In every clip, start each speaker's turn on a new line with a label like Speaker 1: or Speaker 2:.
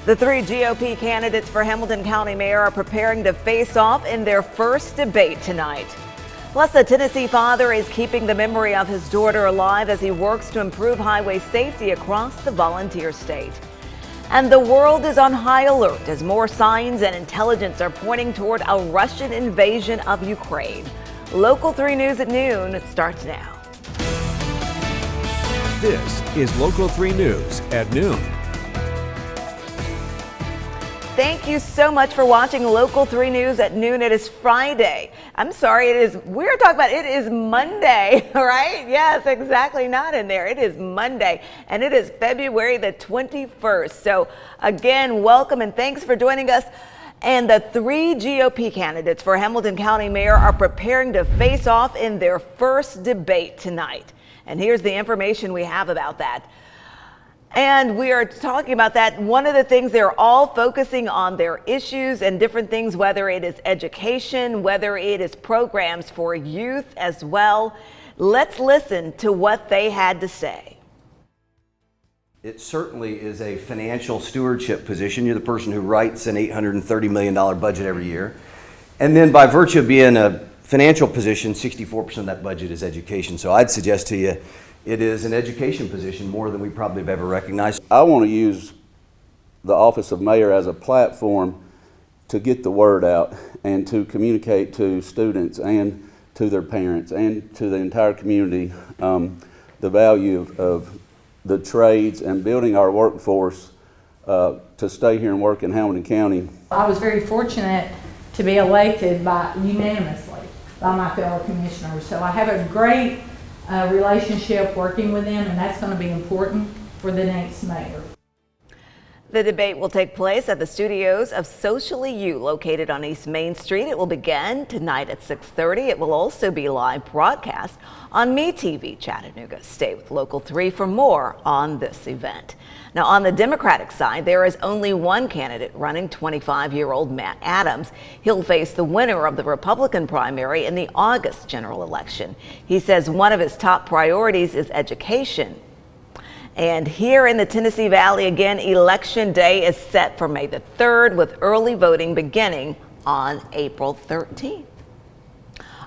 Speaker 1: The three GOP candidates for Hamilton County Mayor are preparing to face off in their first debate tonight. Plus, a Tennessee father is keeping the memory of his daughter alive as he works to improve highway safety across the volunteer state. And the world is on high alert as more signs and intelligence are pointing toward a Russian invasion of Ukraine. Local 3 News at noon starts now.
Speaker 2: This is Local 3 News at noon.
Speaker 1: Thank you so much for watching Local 3 News at noon. It is Friday. We're talking about it is Monday, right? Yes, exactly. Not in there. It is Monday and it is February the 21st. So again, welcome and thanks for joining us. And the three GOP candidates for Hamilton County Mayor are preparing to face off in their first debate tonight. And here's the information we have about that. And we are talking about that. One of the things, they're all focusing on their issues and different things, whether it is education, whether it is programs for youth as well. Let's listen to what they had to say.
Speaker 3: It certainly is a financial stewardship position. You're the person who writes an $830 million budget every year. And then by virtue of being a financial position, 64% of that budget is education. So I'd suggest to you, it is an education position more than we probably have ever recognized.
Speaker 4: I want to use the office of mayor as a platform to get the word out and to communicate to students and to their parents and to the entire community the value of the trades and building our workforce to stay here and work in Hamilton County.
Speaker 5: I was very fortunate to be elected unanimously by my fellow commissioners. So I have a great relationship working with them, and that's going to be important for the next mayor.
Speaker 1: The debate will take place at the studios of Socially You, located on East Main Street. It will begin tonight at 6:30. It will also be live broadcast on MeTV Chattanooga. Stay with Local 3 for more on this event. Now, on the Democratic side, there is only one candidate running, 25-year-old Matt Adams. He'll face the winner of the Republican primary in the August general election. He says one of his top priorities is education. And here in the Tennessee Valley, again, Election Day is set for May the 3rd, with early voting beginning on April 13th.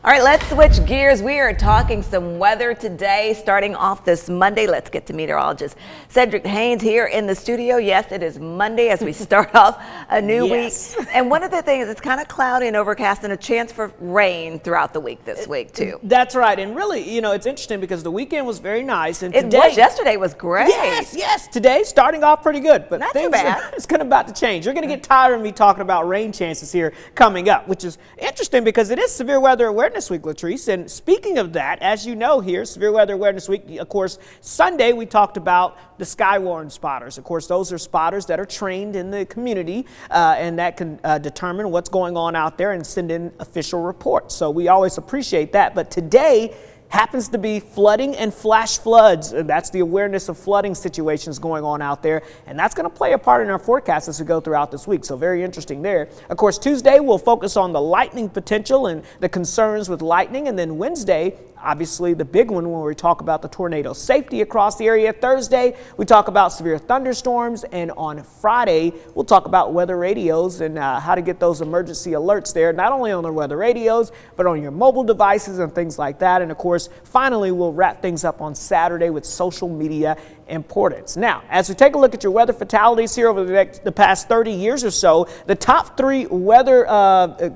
Speaker 1: All right, let's switch gears. We are talking some weather today, starting off this Monday. Let's get to meteorologist Cedric Haynes here in the studio. Yes, it is Monday as we start off a new week. And one of the things, it's kind of cloudy and overcast and a chance for rain throughout the week this week, too.
Speaker 6: That's right. And really, you know, it's interesting because the weekend was very nice. And
Speaker 1: Yesterday was great.
Speaker 6: Yes. Today, starting off pretty good. But
Speaker 1: not
Speaker 6: things
Speaker 1: too bad.
Speaker 6: It's about to change. You're going to get tired of me talking about rain chances here coming up, which is interesting because it is Severe Weather Awareness Week, Latrice. And speaking of that, as you know here, Severe Weather Awareness Week, of course, Sunday we talked about the Skywarn spotters. Of course, those are spotters that are trained in the community and that can determine what's going on out there and send in official reports. So we always appreciate that. But today happens to be flooding and flash floods. That's the awareness of flooding situations going on out there. And that's going to play a part in our forecast as we go throughout this week. So very interesting there. Of course, Tuesday, we'll focus on the lightning potential and the concerns with lightning. And then Wednesday, obviously the big one when we talk about the tornado safety across the area. Thursday, we talk about severe thunderstorms. And on Friday, we'll talk about weather radios and how to get those emergency alerts there, not only on the weather radios, but on your mobile devices and things like that. And of course, finally, we'll wrap things up on Saturday with social media importance. Now, as we take a look at your weather fatalities here over the past 30 years or so, the top 3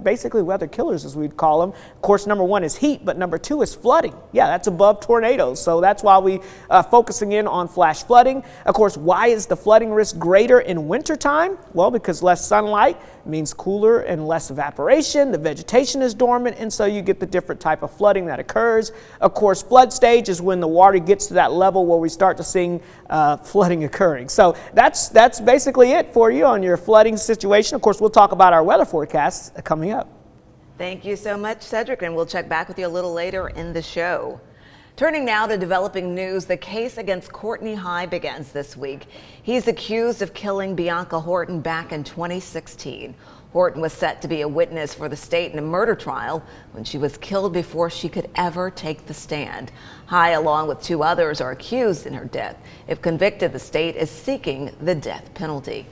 Speaker 6: basically weather killers, as we'd call them. Of course, number 1 is heat, but number 2 is flooding. Yeah, that's above tornadoes. So that's why we are focusing in on flash flooding. Of course, why is the flooding risk greater in wintertime? Well, because less sunlight means cooler and less evaporation. The vegetation is dormant, and so you get the different type of flooding that occurs. Of course, flood stage is when the water gets to that level where we start to see flooding occurring. So that's basically it for you on your flooding situation. Of course, we'll talk about our weather forecasts coming up.
Speaker 1: Thank you so much, Cedric, and we'll check back with you a little later in the show. Turning now to developing news, the case against Courtney High begins this week. He's accused of killing Bianca Horton back in 2016. Horton was set to be a witness for the state in a murder trial when she was killed before she could ever take the stand. High, along with 2 others, are accused in her death. If convicted, the state is seeking the death penalty.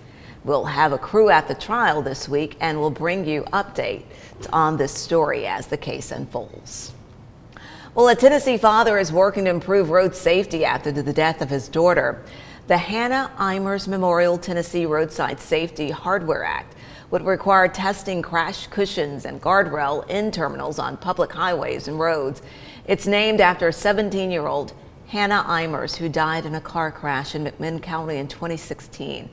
Speaker 1: We'll have a crew at the trial this week and we'll bring you updates on this story as the case unfolds. Well, a Tennessee father is working to improve road safety after the death of his daughter. The Hannah Eimers Memorial Tennessee Roadside Safety Hardware Act would require testing crash cushions and guardrail in terminals on public highways and roads. It's named after 17-year-old Hannah Eimers, who died in a car crash in McMinn County in 2016.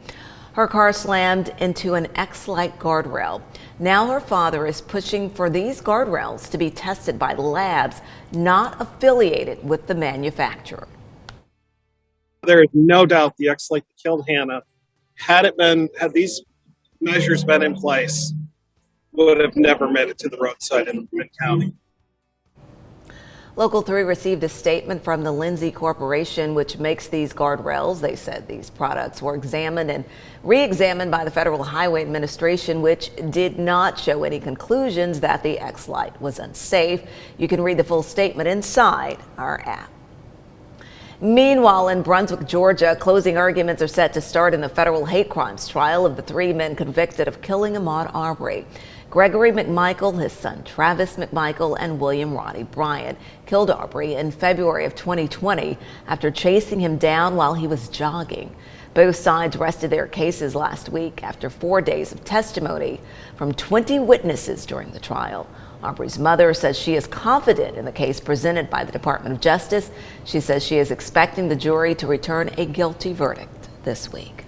Speaker 1: Her car slammed into an X-Lite guardrail. Now her father is pushing for these guardrails to be tested by labs not affiliated with the manufacturer.
Speaker 7: There is no doubt the X-Lite that killed Hannah, had these measures been in place, would have never made it to the roadside in McMinn County.
Speaker 1: Local 3 received a statement from the Lindsay Corporation, which makes these guardrails. They said these products were examined and re-examined by the Federal Highway Administration, which did not show any conclusions that the X-Lite was unsafe. You can read the full statement inside our app. Meanwhile, in Brunswick, Georgia, closing arguments are set to start in the federal hate crimes trial of the 3 men convicted of killing Ahmaud Arbery. Gregory McMichael, his son Travis McMichael, and William Rodney Bryant killed Arbery in February of 2020 after chasing him down while he was jogging. Both sides rested their cases last week after 4 days of testimony from 20 witnesses during the trial. Arbery's mother says she is confident in the case presented by the Department of Justice. She says she is expecting the jury to return a guilty verdict this week.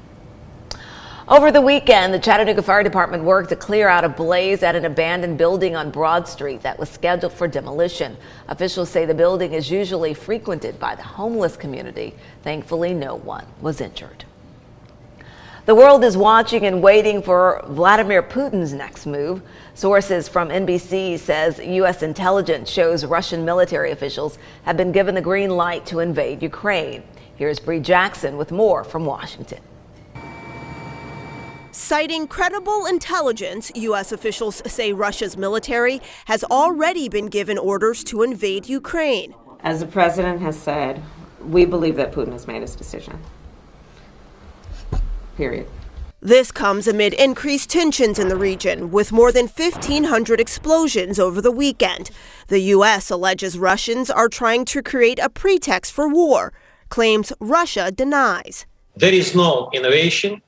Speaker 1: Over the weekend, the Chattanooga Fire Department worked to clear out a blaze at an abandoned building on Broad Street that was scheduled for demolition. Officials say the building is usually frequented by the homeless community. Thankfully, no one was injured. The world is watching and waiting for Vladimir Putin's next move. Sources from NBC says U.S. intelligence shows Russian military officials have been given the green light to invade Ukraine. Here's Bree Jackson with more from Washington.
Speaker 8: Citing credible intelligence, U.S. officials say Russia's military has already been given orders to invade Ukraine.
Speaker 9: As the president has said, we believe that Putin has made his decision. Period.
Speaker 8: This comes amid increased tensions in the region, with more than 1,500 explosions over the weekend. The U.S. alleges Russians are trying to create a pretext for war, claims Russia denies.
Speaker 10: There is no innovation,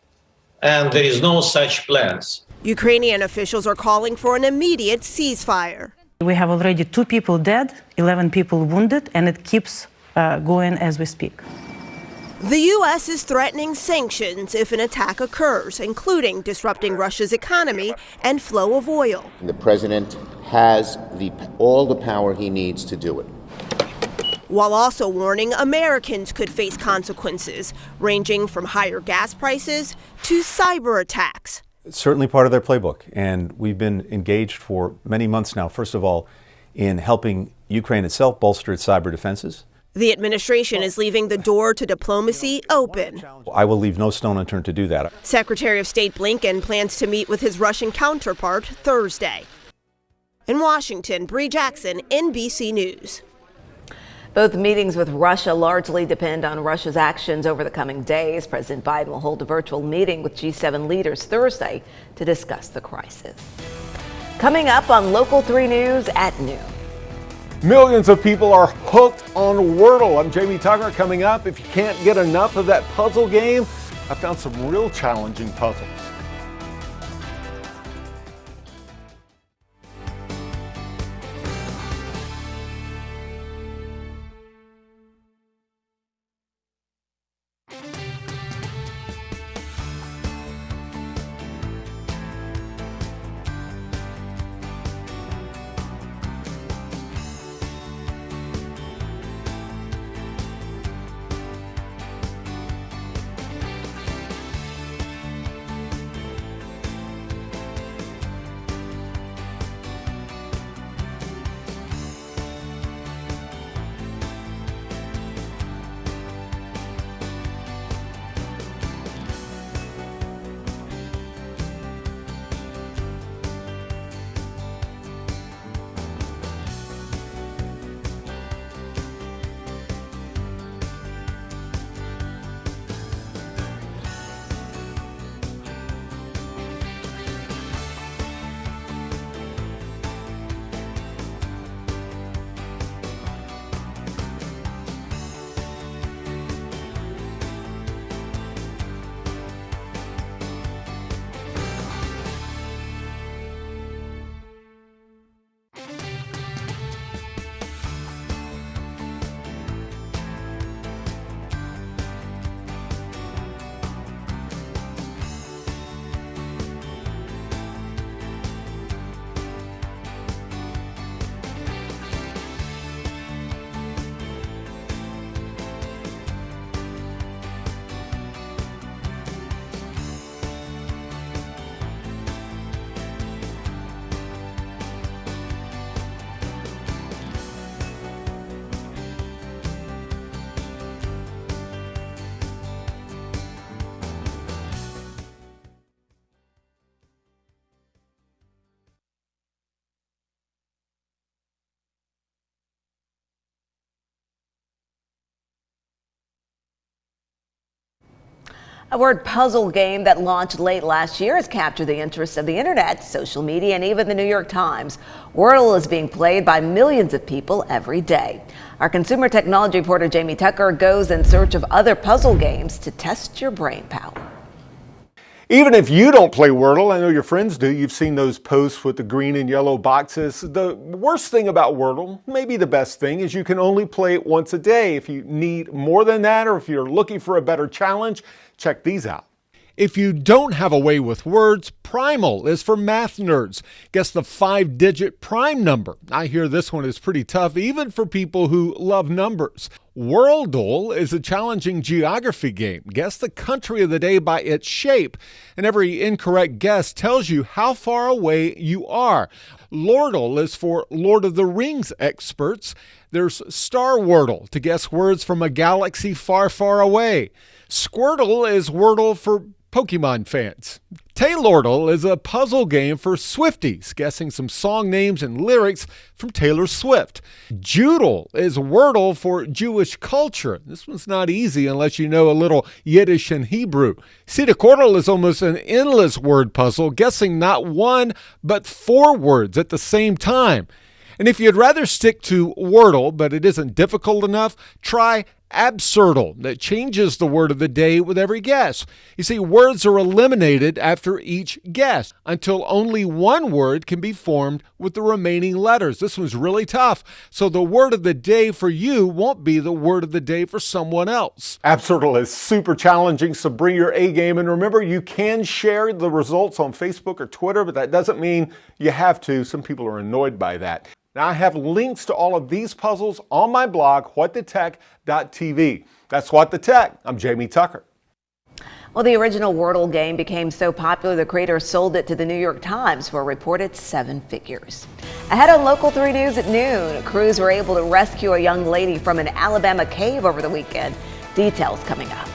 Speaker 10: and there is no such plans.
Speaker 8: Ukrainian officials are calling for an immediate ceasefire.
Speaker 11: We have already 2 people dead, 11 people wounded, and it keeps going as we speak.
Speaker 8: The U.S. is threatening sanctions if an attack occurs, including disrupting Russia's economy and flow of oil.
Speaker 12: The president has all the power he needs to do it.
Speaker 8: While also warning Americans could face consequences, ranging from higher gas prices to cyber attacks.
Speaker 13: It's certainly part of their playbook, and we've been engaged for many months now, first of all, in helping Ukraine itself bolster its cyber defenses.
Speaker 8: The administration is leaving the door to diplomacy open.
Speaker 13: I will leave no stone unturned to do that.
Speaker 8: Secretary of State Blinken plans to meet with his Russian counterpart Thursday. In Washington, Bree Jackson, NBC News.
Speaker 1: Both meetings with Russia largely depend on Russia's actions over the coming days. President Biden will hold a virtual meeting with G7 leaders Thursday to discuss the crisis. Coming up on Local 3 News at noon.
Speaker 2: Millions of people are hooked on Wordle. I'm Jamie Tugger. Coming up, if you can't get enough of that puzzle game, I found some real challenging puzzles.
Speaker 1: A word puzzle game that launched late last year has captured the interest of the internet, social media, and even the New York Times. Wordle is being played by millions of people every day. Our consumer technology reporter Jamie Tucker goes in search of other puzzle games to test your brain power.
Speaker 2: Even if you don't play Wordle, I know your friends do. You've seen those posts with the green and yellow boxes. The worst thing about Wordle, maybe the best thing, is you can only play it once a day. If you need more than that, or if you're looking for a better challenge, check these out. If you don't have a way with words, Primal is for math nerds. Guess the 5-digit prime number. I hear this one is pretty tough, even for people who love numbers. Worldle is a challenging geography game. Guess the country of the day by its shape, and every incorrect guess tells you how far away you are. Lordle is for Lord of the Rings experts. There's Star Wordle to guess words from a galaxy far, far away. Squirtle is Wordle for Pokemon fans. Taylordle is a puzzle game for Swifties, guessing some song names and lyrics from Taylor Swift. Joodle is Wordle for Jewish culture. This one's not easy unless you know a little Yiddish and Hebrew. Sidaqordle is almost an endless word puzzle, guessing not one but 4 words at the same time. And if you'd rather stick to Wordle, but it isn't difficult enough, try Absurdle, that changes the word of the day with every guess. You see, words are eliminated after each guess until only one word can be formed with the remaining letters. This one's really tough, so the word of the day for you won't be the word of the day for someone else. Absurdle is super challenging, so bring your A game. And remember, you can share the results on Facebook or Twitter, but that doesn't mean you have to. Some people are annoyed by that. Now, I have links to all of these puzzles on my blog, whatthetech.tv. That's What the Tech. I'm Jamie Tucker.
Speaker 1: Well, the original Wordle game became so popular, the creator sold it to the New York Times for a reported 7 figures. Ahead on Local 3 News at noon, crews were able to rescue a young lady from an Alabama cave over the weekend. Details coming up.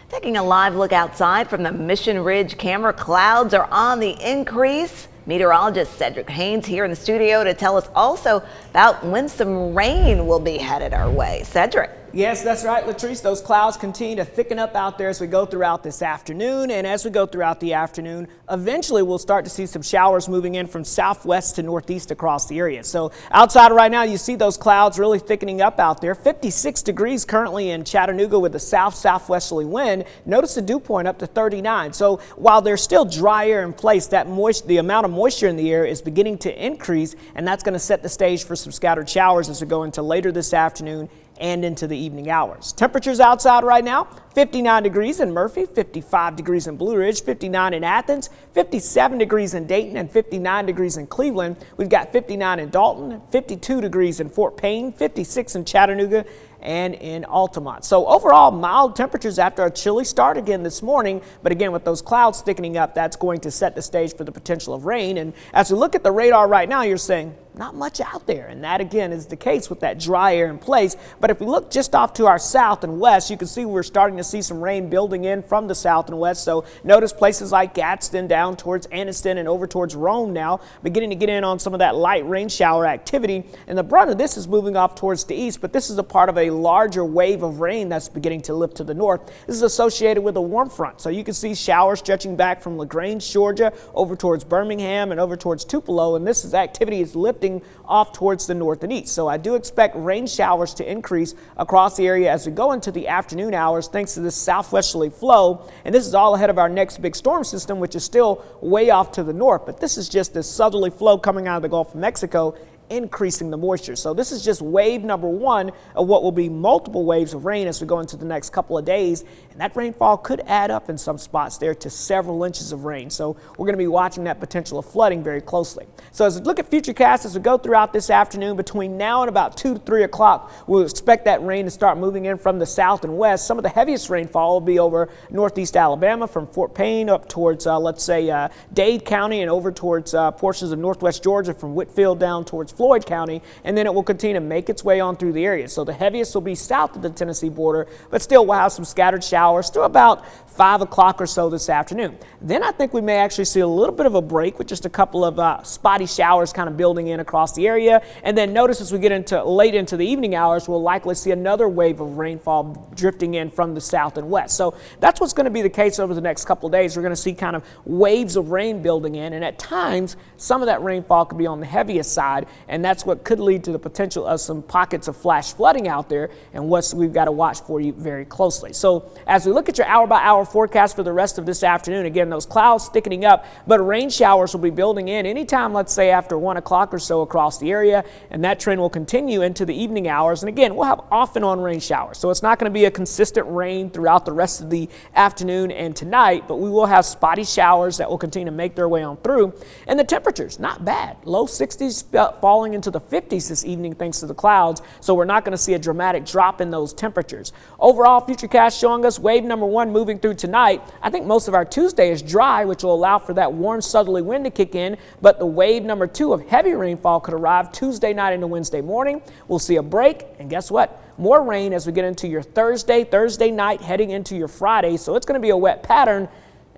Speaker 1: Taking a live look outside from the Mission Ridge camera, clouds are on the increase. Meteorologist Cedric Haynes here in the studio to tell us also about when some rain will be headed our way. Cedric.
Speaker 6: Yes, that's right, Latrice. Those clouds continue to thicken up out there as we go throughout this afternoon. And as we go throughout the afternoon, eventually we'll start to see some showers moving in from southwest to northeast across the area. So outside right now, you see those clouds really thickening up out there. 56 degrees currently in Chattanooga with a southwesterly wind. Notice the dew point up to 39. So while there's still dry air in place, that the amount of moisture in the air is beginning to increase, and that's going to set the stage for some scattered showers as we go into later this afternoon and into the evening hours. Temperatures outside right now, 59 degrees in Murphy, 55 degrees in Blue Ridge, 59 in Athens, 57 degrees in Dayton, and 59 degrees in Cleveland. We've got 59 in Dalton, 52 degrees in Fort Payne, 56 in Chattanooga, and in Altamont. So overall, mild temperatures after a chilly start again this morning. But again, with those clouds thickening up, that's going to set the stage for the potential of rain. And as we look at the radar right now, you're saying not much out there. And that, again, is the case with that dry air in place. But if we look just off to our south and west, you can see we're starting to see some rain building in from the south and west. So notice places like Gadsden down towards Anniston and over towards Rome now, beginning to get in on some of that light rain shower activity. And the brunt of this is moving off towards the east, but this is a part of a larger wave of rain that's beginning to lift to the north. This is associated with a warm front. So you can see showers stretching back from LaGrange, Georgia, over towards Birmingham and over towards Tupelo. And this is activity is lifting off towards the north and east. So I do expect rain showers to increase across the area as we go into the afternoon hours thanks to this southwesterly flow. And this is all ahead of our next big storm system, which is still way off to the north. But this is just this southerly flow coming out of the Gulf of Mexico, increasing the moisture. So this is just wave number one of what will be multiple waves of rain as we go into the next couple of days. And that rainfall could add up in some spots there to several inches of rain. So we're going to be watching that potential of flooding very closely. So as we look at futurecasts as we go throughout this afternoon, between now and about 2 to 3 o'clock, we'll expect that rain to start moving in from the south and west. Some of the heaviest rainfall will be over northeast Alabama from Fort Payne up towards, let's say, Dade County and over towards portions of northwest Georgia from Whitfield down towards Floyd County, and then it will continue to make its way on through the area. So the heaviest will be south of the Tennessee border, but still we'll have some scattered showers through about 5 o'clock or so this afternoon. Then I think we may actually see a little bit of a break with just a couple of spotty showers kind of building in across the area. And then notice as we get into late into the evening hours, we'll likely see another wave of rainfall drifting in from the south and west. So that's what's going to be the case over the next couple of days. We're going to see kind of waves of rain building in, and at times some of that rainfall could be on the heaviest side, and that's what could lead to the potential of some pockets of flash flooding out there, and what we've got to watch for you very closely. So as we look at your hour-by-hour forecast for the rest of this afternoon, again, those clouds thickening up, but rain showers will be building in anytime, let's say, after 1 o'clock or so across the area, and that trend will continue into the evening hours. And again, we'll have off and on rain showers, so it's not going to be a consistent rain throughout the rest of the afternoon and tonight, but we will have spotty showers that will continue to make their way on through. And the temperatures, not bad. Low 60s falling into the 50s this evening thanks to the clouds, so we're not going to see a dramatic drop in those temperatures. Overall, futurecast showing us wave number one moving through tonight. I think most of our Tuesday is dry, which will allow for that warm southerly wind to kick in, but the wave number two of heavy rainfall could arrive Tuesday night into Wednesday morning. We'll see a break, and guess what? More rain as we get into your Thursday night, heading into your Friday, so it's going to be a wet pattern.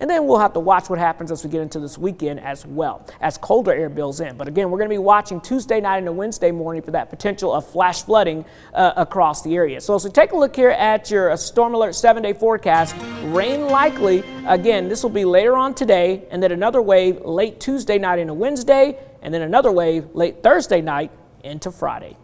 Speaker 6: And then we'll have to watch what happens as we get into this weekend as well, as colder air builds in. But again, we're going to be watching Tuesday night into Wednesday morning for that potential of flash flooding across the area. So as we take a look here at your Storm Alert 7-day forecast, rain likely. Again, this will be later on today, and then another wave late Tuesday night into Wednesday, and then another wave late Thursday night into Friday.